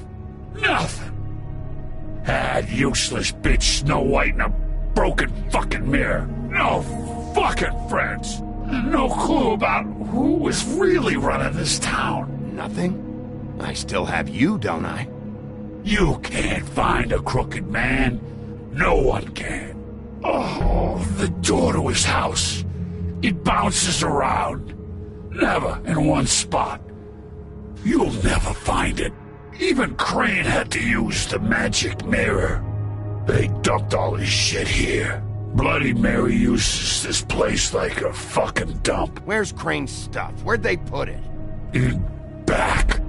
Nothing. Had useless bitch Snow White and a broken fucking mirror. No fucking friends. No clue about who was really running this town. Nothing? I still have you, don't I? You can't find a crooked man. No one can. Oh, the door to his house. It bounces around. Never in one spot. You'll never find it. Even Crane had to use the magic mirror. They dumped all his shit here. Bloody Mary uses this place like a fucking dump. Where's Crane's stuff? Where'd they put it? In back.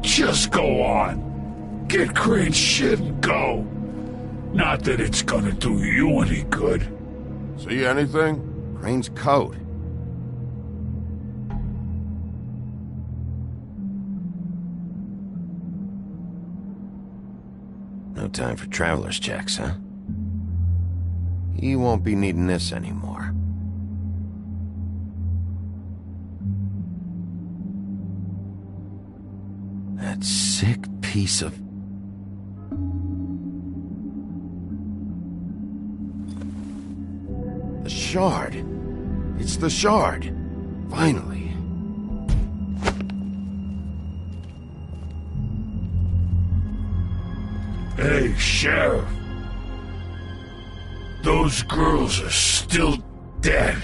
Just go on. Get Crane's shit and go. Not that it's gonna do you any good. See anything? Crane's coat. No time for traveler's checks, huh? He won't be needing this anymore. That sick piece of... shard. It's the shard. Finally. Hey, Sheriff. Those girls are still dead.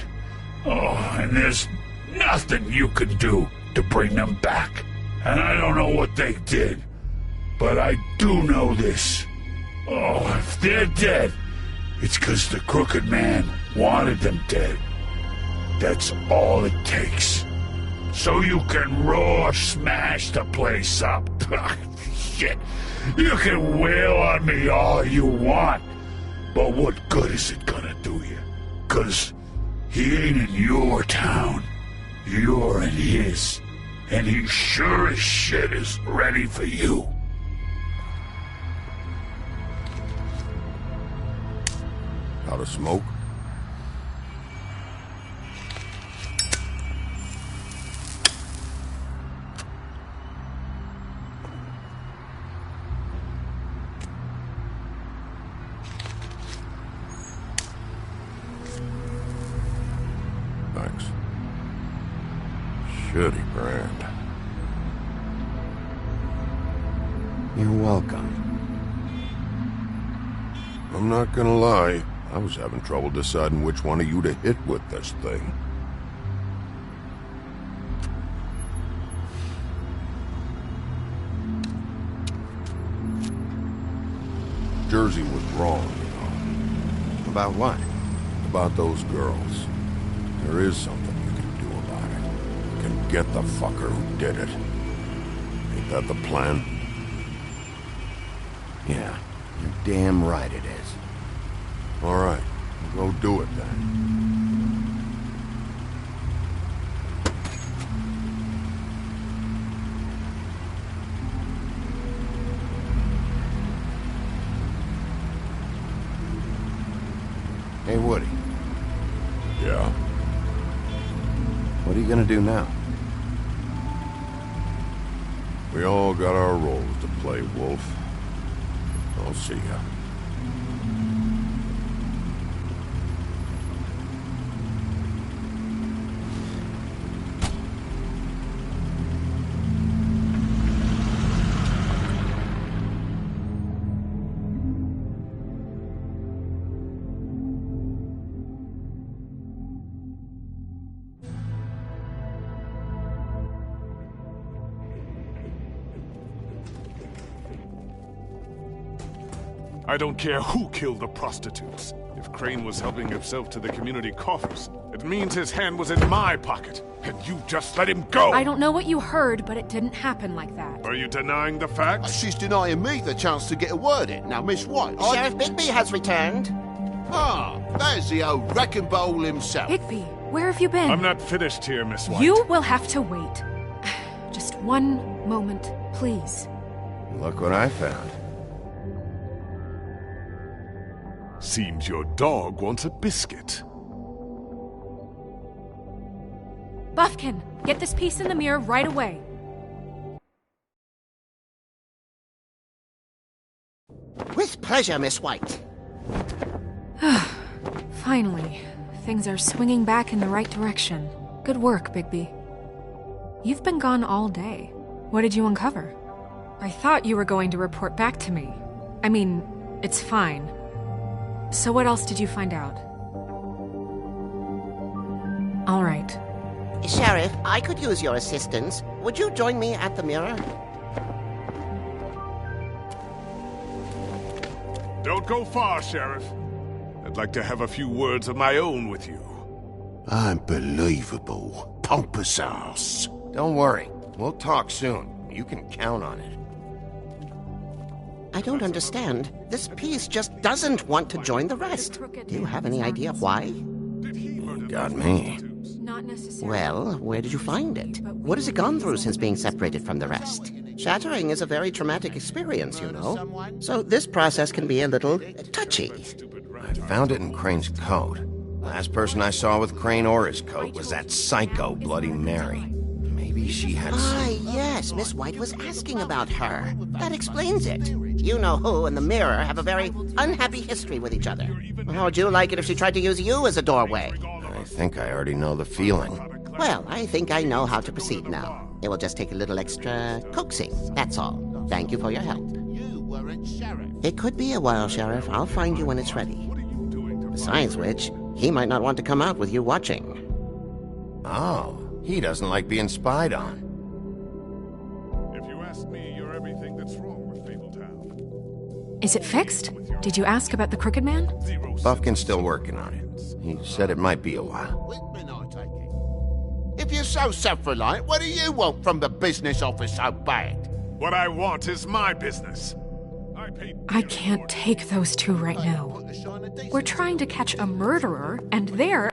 Oh, and there's nothing you can do to bring them back. And I don't know what they did, but I do know this. Oh, if they're dead, it's 'cause the Crooked Man wanted them dead. That's all it takes. So you can raw smash the place up. Shit. You can wail on me all you want, but what good is it gonna do you? 'Cause he ain't in your town. You're in his. And he sure as shit is ready for you. Out of smoke? Thanks. Shitty brand. You're welcome. I'm not gonna lie. I was having trouble deciding which one of you to hit with this thing. Jersey was wrong, you know. About what? About those girls. There is something you can do about it. You can get the fucker who did it. Ain't that the plan? Yeah, you're damn right it is. All right, go do it then. Hey, Woody. Yeah? What are you gonna do now? We all got our roles to play, Wolf. I'll see ya. I don't care who killed the prostitutes. If Crane was helping himself to the community coffers, it means his hand was in my pocket, and you just let him go! I don't know what you heard, but it didn't happen like that. Are you denying the fact? She's denying me the chance to get a word in. Now, Miss White... Sheriff Bigby has returned. Ah, there's the old wrecking bowl himself. Bigby, where have you been? I'm not finished here, Miss White. You will have to wait. Just one moment, please. Look what I found. Seems your dog wants a biscuit. Buffkin, get this piece in the mirror right away. With pleasure, Miss White. Finally, things are swinging back in the right direction. Good work, Bigby. You've been gone all day. What did you uncover? I thought you were going to report back to me. I mean, it's fine. So what else did you find out? All right. Sheriff, I could use your assistance. Would you join me at the mirror? Don't go far, Sheriff. I'd like to have a few words of my own with you. Unbelievable. Pompous ass. Don't worry. We'll talk soon. You can count on it. I don't understand. This piece just doesn't want to join the rest. Do you have any idea why? You got me. Not necessarily. Well, where did you find it? What has it gone through since being separated from the rest? Shattering is a very traumatic experience, you know. So this process can be a little touchy. I found it in Crane's coat. Last person I saw with Crane or his coat was that psycho Bloody Mary. Maybe she had Ah, yes, Miss White was asking about her. That explains it. You know who and the mirror have a very unhappy history with each other. How would you like it if she tried to use you as a doorway? I think I already know the feeling. Well, I think I know how to proceed now. It will just take a little extra coaxing, that's all. Thank you for your help. It could be a while, Sheriff. I'll find you when it's ready. Besides which, he might not want to come out with you watching. Oh, he doesn't like being spied on. If you ask me, you're everything that's wrong with Fabletown. Is it fixed? Did you ask about the Crooked Man? Buffkin's still working on it. He said it might be a while. If you're so self-reliant, what do you want from the business office so bad? What I want is my business. I can't take those two right now. We're trying to catch a murderer, and they're...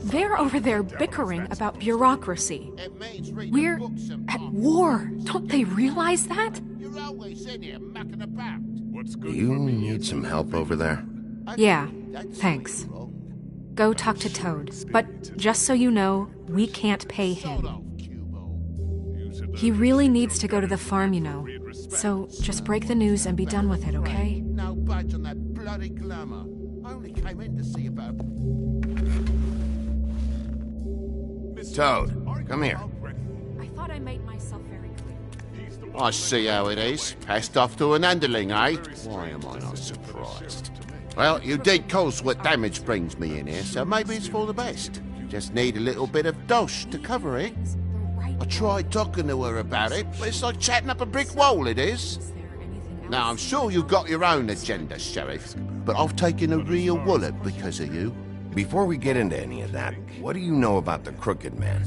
They're over there bickering about bureaucracy. We're at war. Don't they realize that? Do you need some help over there? Yeah, thanks. Go talk to Toad. But just so you know, we can't pay him. He really needs to go to the farm, you know. So just break the news and be done with it, okay? No budge on that bloody glamour. I only came in to see about... Toad, come here. I thought I made myself very clear. I see how it is. Passed off to an underling, eh? Why am I not surprised? Well, you did cause what damage brings me in here, so maybe it's for the best. Just need a little bit of dosh to cover it. I tried talking to her about it, but it's like chatting up a brick wall, it is. Now, I'm sure you've got your own agenda, Sheriff, but I've taken a real wallet because of you. Before we get into any of that, what do you know about the Crooked Man?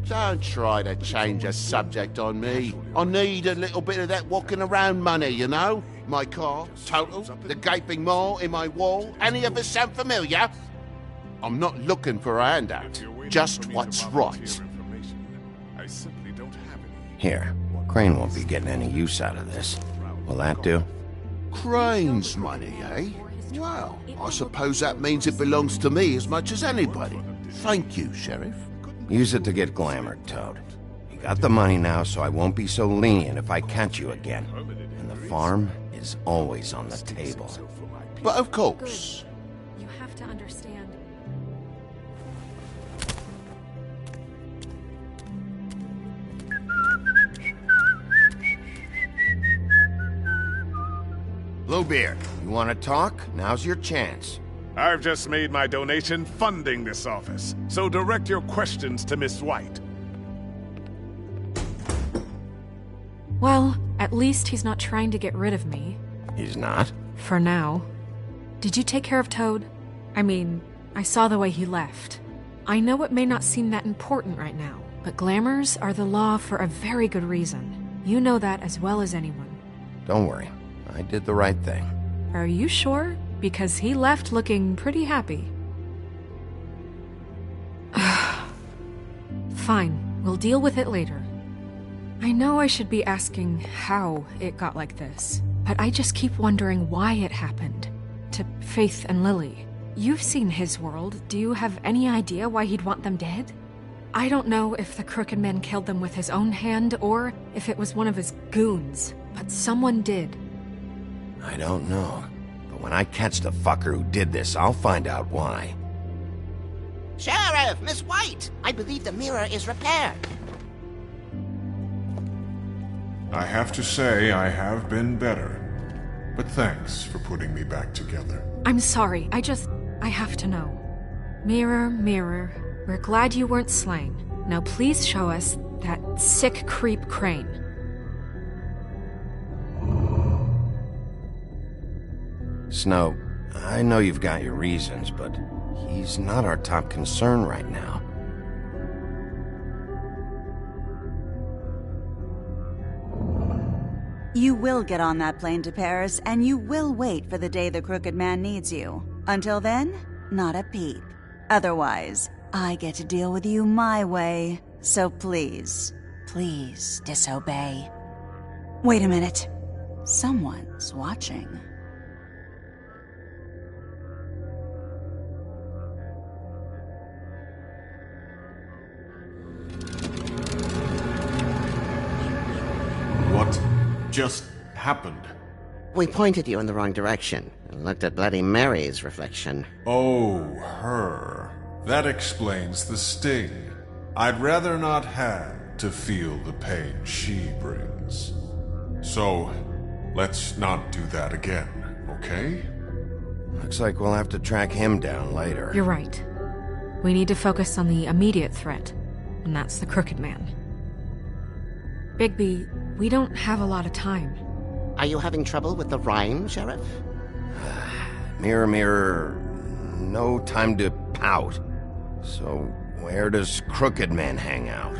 Don't try to change the subject on me. I need a little bit of that walking around money, you know? My car, total, the gaping maw in my wall. Any of it sound familiar? I'm not looking for a handout, just what's right. Here, Crane won't be getting any use out of this. Will that do? Crane's money, eh? Well, I suppose that means it belongs to me as much as anybody. Thank you, Sheriff. Use it to get glamored, Toad. You got the money now, so I won't be so lenient if I catch you again. And the farm is always on the table. But of course. You have to understand. Bluebeard, you want to talk? Now's your chance. I've just made my donation funding this office, so direct your questions to Miss White. Well, at least he's not trying to get rid of me. He's not? For now. Did you take care of Toad? I mean, I saw the way he left. I know it may not seem that important right now, but glamours are the law for a very good reason. You know that as well as anyone. Don't worry. I did the right thing. Are you sure? Because he left looking pretty happy. Fine, we'll deal with it later. I know I should be asking how it got like this, but I just keep wondering why it happened. To Faith and Lily. You've seen his world. Do you have any idea why he'd want them dead? I don't know if the Crooked Man killed them with his own hand or if it was one of his goons, but someone did. I don't know. But when I catch the fucker who did this, I'll find out why. Sheriff, Miss White! I believe the mirror is repaired. I have to say I have been better. But thanks for putting me back together. I'm sorry, I have to know. Mirror, mirror, we're glad you weren't slain. Now please show us that sick creep Crane. Snow, I know you've got your reasons, but he's not our top concern right now. You will get on that plane to Paris, and you will wait for the day the Crooked Man needs you. Until then, not a peep. Otherwise, I get to deal with you my way. So please, please disobey. Wait a minute. Someone's watching. What just happened? We pointed you in the wrong direction and looked at Bloody Mary's reflection. Oh, her. That explains the sting. I'd rather not have to feel the pain she brings. So, let's not do that again, okay? Looks like we'll have to track him down later. You're right. We need to focus on the immediate threat, and that's the Crooked Man. Bigby, we don't have a lot of time. Are you having trouble with the rhyme, Sheriff? Mirror, mirror, no time to pout. So, where does Crooked Man hang out?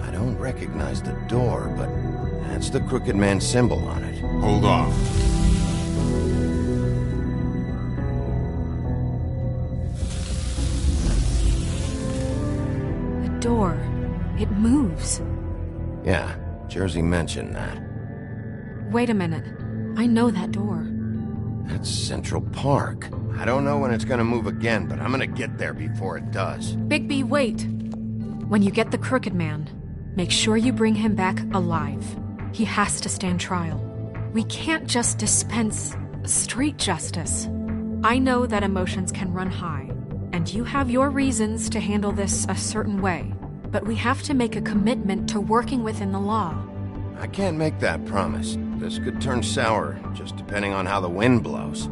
I don't recognize the door, but that's the Crooked Man symbol on it. Hold on. The door. It moves. Yeah, Jersey mentioned that. Wait a minute. I know that door. That's Central Park. I don't know when it's gonna move again, but I'm gonna get there before it does. Bigby, wait! When you get the Crooked Man, make sure you bring him back alive. He has to stand trial. We can't just dispense street justice. I know that emotions can run high, and you have your reasons to handle this a certain way, but we have to make a commitment to working within the law. I can't make that promise. This could turn sour, just depending on how the wind blows.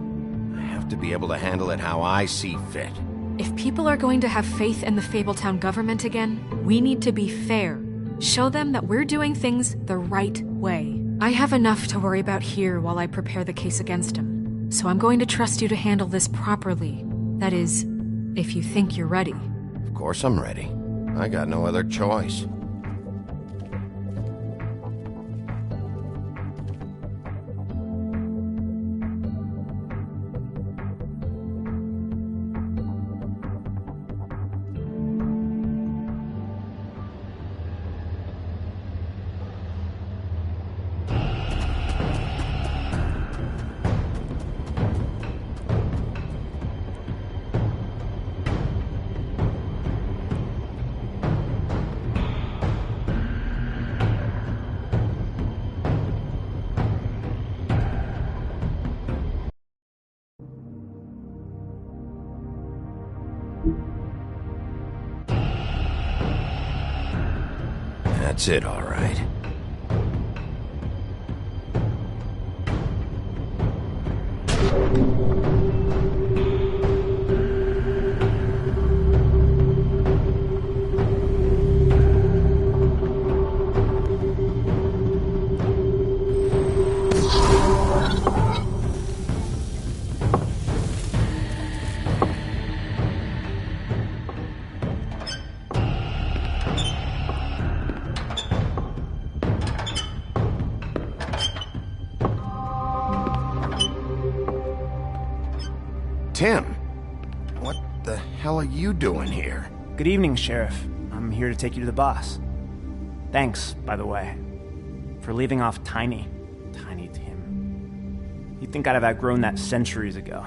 I have to be able to handle it how I see fit. If people are going to have faith in the Fabletown government again, we need to be fair. Show them that we're doing things the right way. I have enough to worry about here while I prepare the case against him. So I'm going to trust you to handle this properly. That is, if you think you're ready. Of course I'm ready. I got no other choice. That's it, all right. Tim, what the hell are you doing here? Good evening, Sheriff. I'm here to take you to the boss. Thanks, by the way, for leaving off Tiny. Tiny Tim. You'd think I'd have outgrown that centuries ago.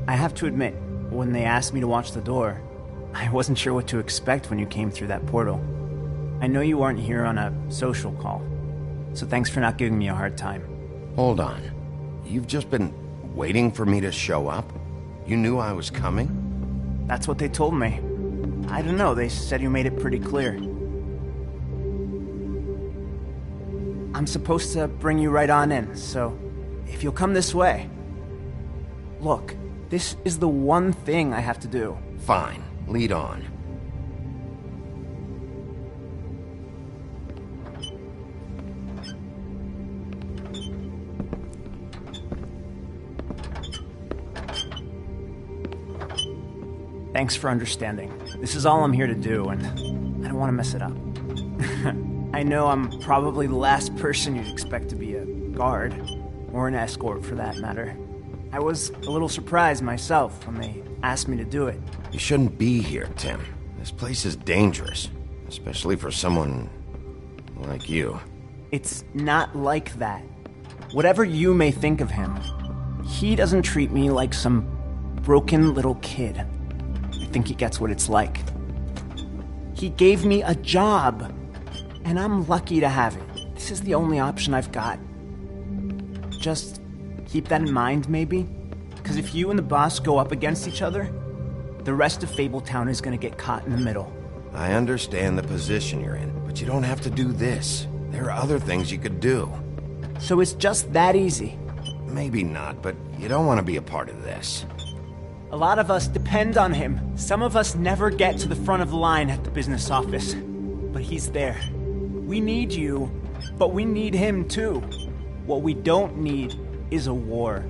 I have to admit, when they asked me to watch the door, I wasn't sure what to expect when you came through that portal. I know you aren't here on a social call, so thanks for not giving me a hard time. Hold on. You've just been waiting for me to show up? You knew I was coming? That's what they told me. I don't know, they said you made it pretty clear. I'm supposed to bring you right on in, so if you'll come this way. Look, this is the one thing I have to do. Fine, lead on. Thanks for understanding. This is all I'm here to do, and I don't want to mess it up. I know I'm probably the last person you'd expect to be a guard, or an escort for that matter. I was a little surprised myself when they asked me to do it. You shouldn't be here, Tim. This place is dangerous, especially for someone like you. It's not like that. Whatever you may think of him, he doesn't treat me like some broken little kid. I think he gets what it's like. He gave me a job, and I'm lucky to have it. This is the only option I've got. Just keep that in mind, maybe? Because if you and the boss go up against each other, the rest of Fabletown is going to get caught in the middle. I understand the position you're in, but you don't have to do this. There are other things you could do. So it's just that easy? Maybe not, but you don't want to be a part of this. A lot of us depend on him. Some of us never get to the front of the line at the business office. But he's there. We need you But we need him too. What we don't need is a war.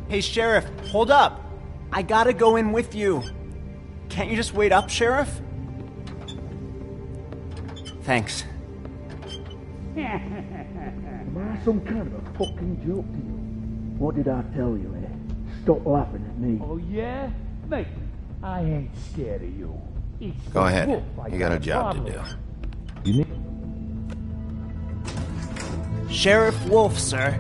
Hey, Sheriff, hold up. I gotta go in with you. Can't you just wait up, Sheriff? Thanks. Am I some kind of a fucking joke to you? What did I tell you, eh? Stop laughing at me. Oh, yeah? Mate, I ain't scared of you. It's Go ahead. Wolf I You got a job to problem. do. You need... Sheriff Wolf, sir.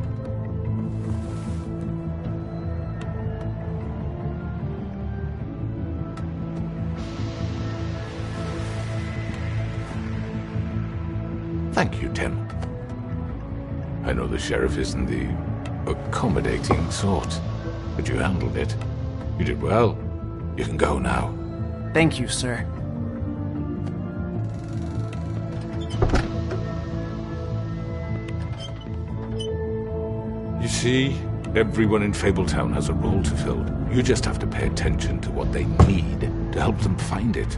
Thank you, Tim. I know the sheriff isn't the accommodating sort, but you handled it. You did well. You can go now. Thank you, sir. You see, everyone in Fabletown has a role to fill. You just have to pay attention to what they need to help them find it.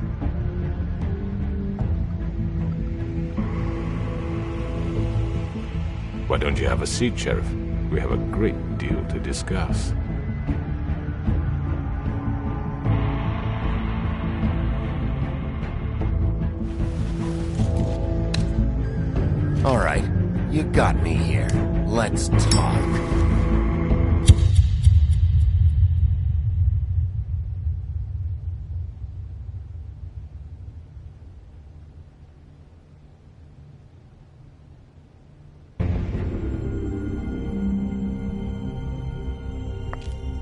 Why don't you have a seat, Sheriff? We have a great deal to discuss. All right, you got me here. Let's talk.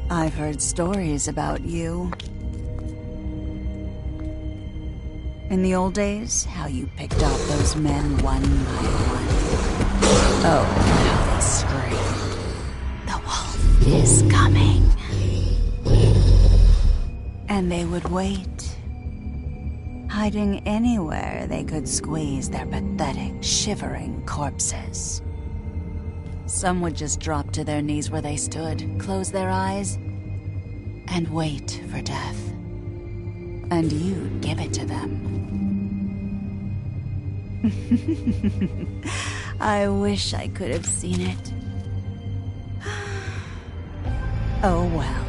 I've heard stories about you. In the old days, how you picked off those men one by one. Oh, how they screamed. The wolf is coming. And they would wait, hiding anywhere they could squeeze their pathetic, shivering corpses. Some would just drop to their knees where they stood, close their eyes, and wait for death. And you'd give it to them. I wish I could have seen it. Oh well.